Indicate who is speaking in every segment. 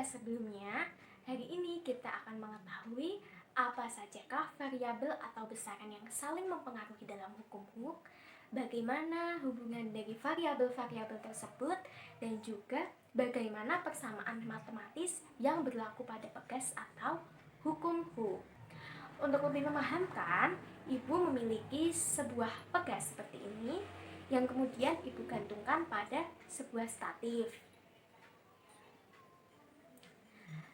Speaker 1: tugas sebelumnya, hari ini kita akan mengetahui apa sajakah variabel atau besaran yang saling mempengaruhi dalam hukum Hooke, bagaimana hubungan dari variabel-variabel tersebut, dan juga bagaimana persamaan matematis yang berlaku pada pegas atau hukum Hooke. Untuk lebih memahamkan, Ibu memiliki sebuah pegas seperti ini yang kemudian Ibu gantungkan pada sebuah statif.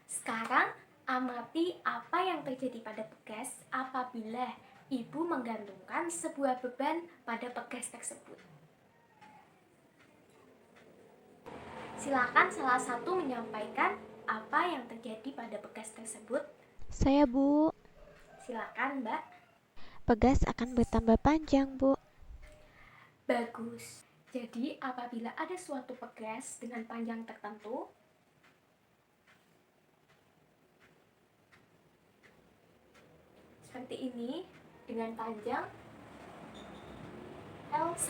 Speaker 1: Sekarang, amati apa yang terjadi pada pegas apabila Ibu menggantungkan sebuah beban pada pegas tersebut. Silakan salah satu menyampaikan apa yang terjadi pada pegas tersebut.
Speaker 2: Saya, Bu.
Speaker 1: Silakan, Mbak.
Speaker 2: Pegas akan bertambah panjang, Bu.
Speaker 1: Bagus. Jadi, apabila ada suatu pegas dengan panjang tertentu, seperti ini, dengan panjang L1,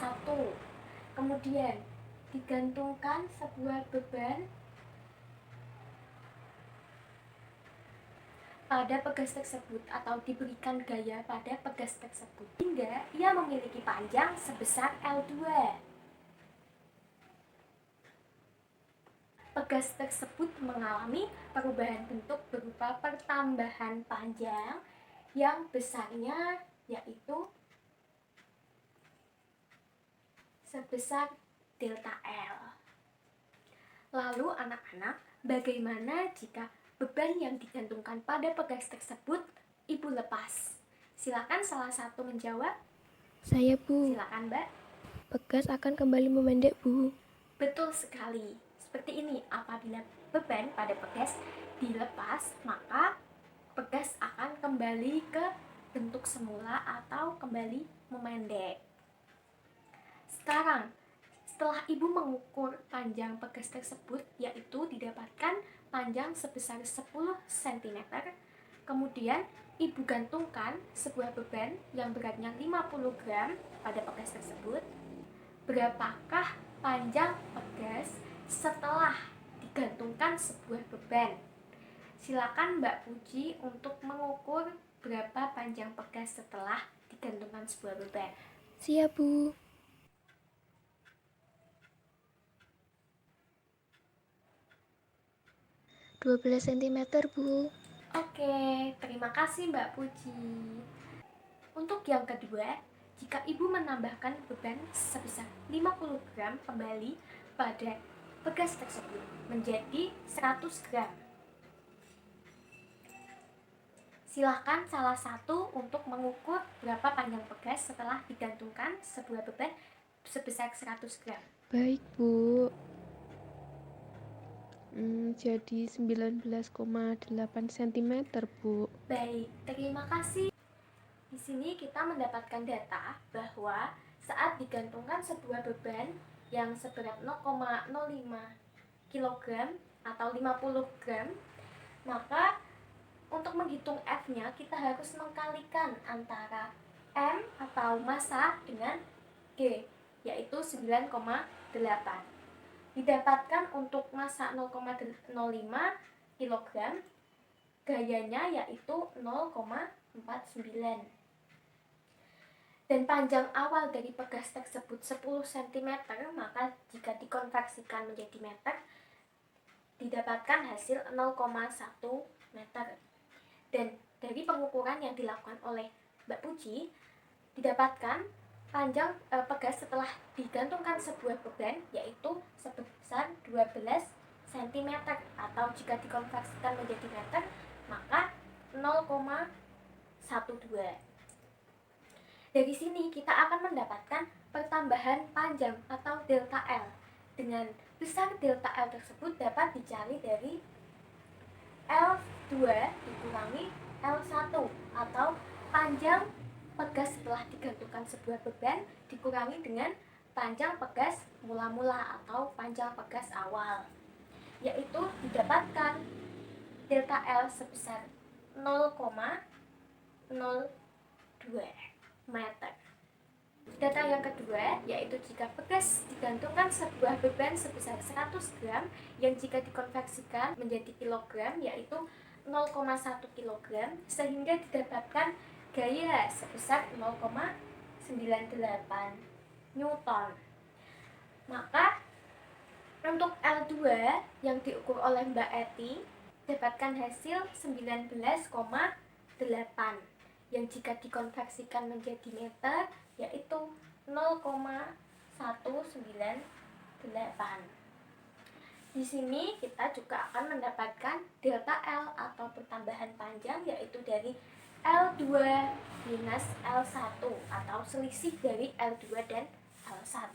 Speaker 1: kemudian digantungkan sebuah beban pada pegas tersebut atau diberikan gaya pada pegas tersebut hingga ia memiliki panjang sebesar L2. Pegas tersebut mengalami perubahan bentuk berupa pertambahan panjang yang besarnya yaitu sebesar delta L. Lalu anak-anak, bagaimana jika beban yang digantungkan pada pegas tersebut Ibu lepas? Silakan salah satu menjawab.
Speaker 3: Saya, Bu.
Speaker 1: Silakan, Mbak.
Speaker 3: Pegas akan kembali memendek, Bu.
Speaker 1: Betul sekali. Seperti ini, apabila beban pada pegas dilepas, maka pegas akan kembali ke bentuk semula atau kembali memendek. Sekarang, setelah Ibu mengukur panjang pegas tersebut, yaitu didapatkan panjang sebesar 10 cm, kemudian Ibu gantungkan sebuah beban yang beratnya 50 gram pada pegas tersebut. Berapakah panjang pegas setelah digantungkan sebuah beban? Silakan Mbak Puji untuk mengukur berapa panjang pegas setelah digantungkan sebuah beban.
Speaker 3: Siap, Bu. (12 cm, Bu.
Speaker 1: Oke, terima kasih Mbak Puji. Untuk yang kedua, jika Ibu menambahkan beban sebesar 50 gram kembali pada pegas tersebut menjadi 100 gram. Silakan salah satu untuk mengukur berapa panjang pegas setelah digantungkan sebuah beban sebesar 100 gram.
Speaker 3: Baik, Bu. Jadi 19,8 cm, Bu.
Speaker 1: Baik, terima kasih. Di sini kita mendapatkan data bahwa saat digantungkan sebuah beban yang seberat 0,05 kg atau 50 gram, maka untuk menghitung F-nya kita harus mengkalikan antara M atau massa dengan G, yaitu 9,8. Didapatkan untuk massa 0,05 kg, gayanya yaitu 0,49. Dan panjang awal dari pegas tersebut 10 cm, maka jika dikonversikan menjadi meter, didapatkan hasil 0,1 meter. Dan dari pengukuran yang dilakukan oleh Mbak Puji, didapatkan panjang pegas setelah digantungkan sebuah beban yaitu sebesar 12 cm, atau jika dikonversikan menjadi meter, maka 0,12. Dari sini kita akan mendapatkan pertambahan panjang atau delta L. Dengan besar delta L tersebut dapat dicari dari L2 dikurangi L1, atau panjang pegas setelah digantungkan sebuah beban dikurangi dengan panjang pegas mula-mula atau panjang pegas awal, yaitu didapatkan delta L sebesar 0,02 meter. Data yang kedua yaitu jika pegas digantungkan sebuah beban sebesar 100 gram yang jika dikonversikan menjadi kilogram yaitu 0,1 kilogram sehingga didapatkan gaya sebesar 0,98 Newton. Maka untuk L2 yang diukur oleh Mbak Eti dapatkan hasil 19,8 yang jika dikonversikan menjadi meter yaitu 0,198. Di sini kita juga akan mendapatkan delta L atau pertambahan panjang yaitu dari L2 minus L1 atau selisih dari L2 dan L1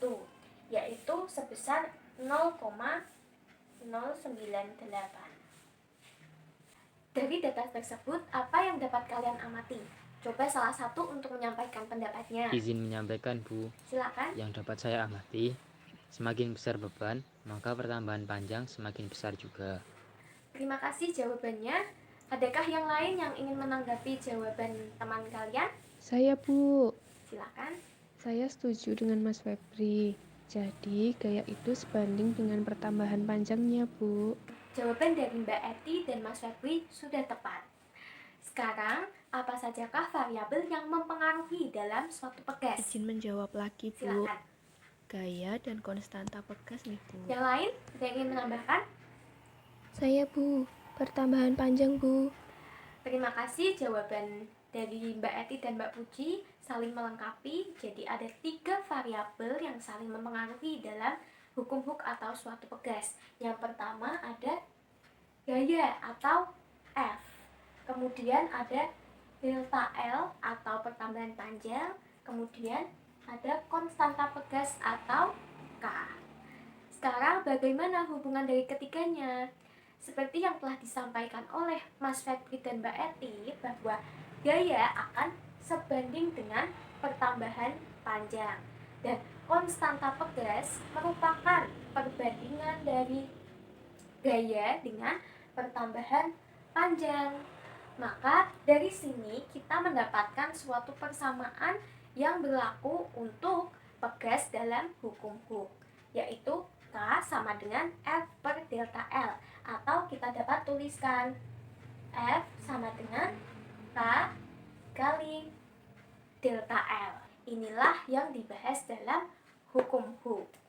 Speaker 1: yaitu sebesar 0,098. Dari data tersebut, apa yang dapat kalian amati? Coba salah satu untuk menyampaikan pendapatnya.
Speaker 4: Izin menyampaikan, Bu.
Speaker 1: Silakan.
Speaker 4: Yang dapat saya amati, semakin besar beban, maka pertambahan panjang semakin besar juga.
Speaker 1: Terima kasih jawabannya. Adakah yang lain yang ingin menanggapi jawaban teman kalian?
Speaker 3: Saya, Bu.
Speaker 1: Silakan.
Speaker 3: Saya setuju dengan Mas Febri. Jadi, gaya itu sebanding dengan pertambahan panjangnya, Bu.
Speaker 1: Jawaban dari Mbak Eti dan Mas Febri sudah tepat. Sekarang, apa sajakah variabel yang mempengaruhi dalam suatu pegas?
Speaker 5: Izin menjawab lagi, Bu.
Speaker 1: Silakan.
Speaker 5: Gaya dan konstanta pegas nih, Bu.
Speaker 1: Yang lain, ada yang ingin menambahkan?
Speaker 3: Saya, Bu. Pertambahan panjang, Bu.
Speaker 1: Terima kasih jawaban dari Mbak Eti dan Mbak Puji saling melengkapi. Jadi ada 3 variabel yang saling mempengaruhi dalam hukum Hooke atau suatu pegas. Yang pertama ada gaya atau F. Kemudian ada delta L atau pertambahan panjang. Kemudian ada konstanta pegas atau K. Sekarang bagaimana hubungan dari ketiganya? Seperti yang telah disampaikan oleh Mas Febri dan Mbak Eti bahwa gaya akan sebanding dengan pertambahan panjang dan konstanta pegas merupakan perbandingan dari gaya dengan pertambahan panjang. Maka dari sini kita mendapatkan suatu persamaan yang berlaku untuk pegas dalam hukum Hooke, yaitu K sama dengan F per delta L, atau kita dapat tuliskan F sama dengan K kali delta L. Inilah yang dibahas dalam hukum Hooke.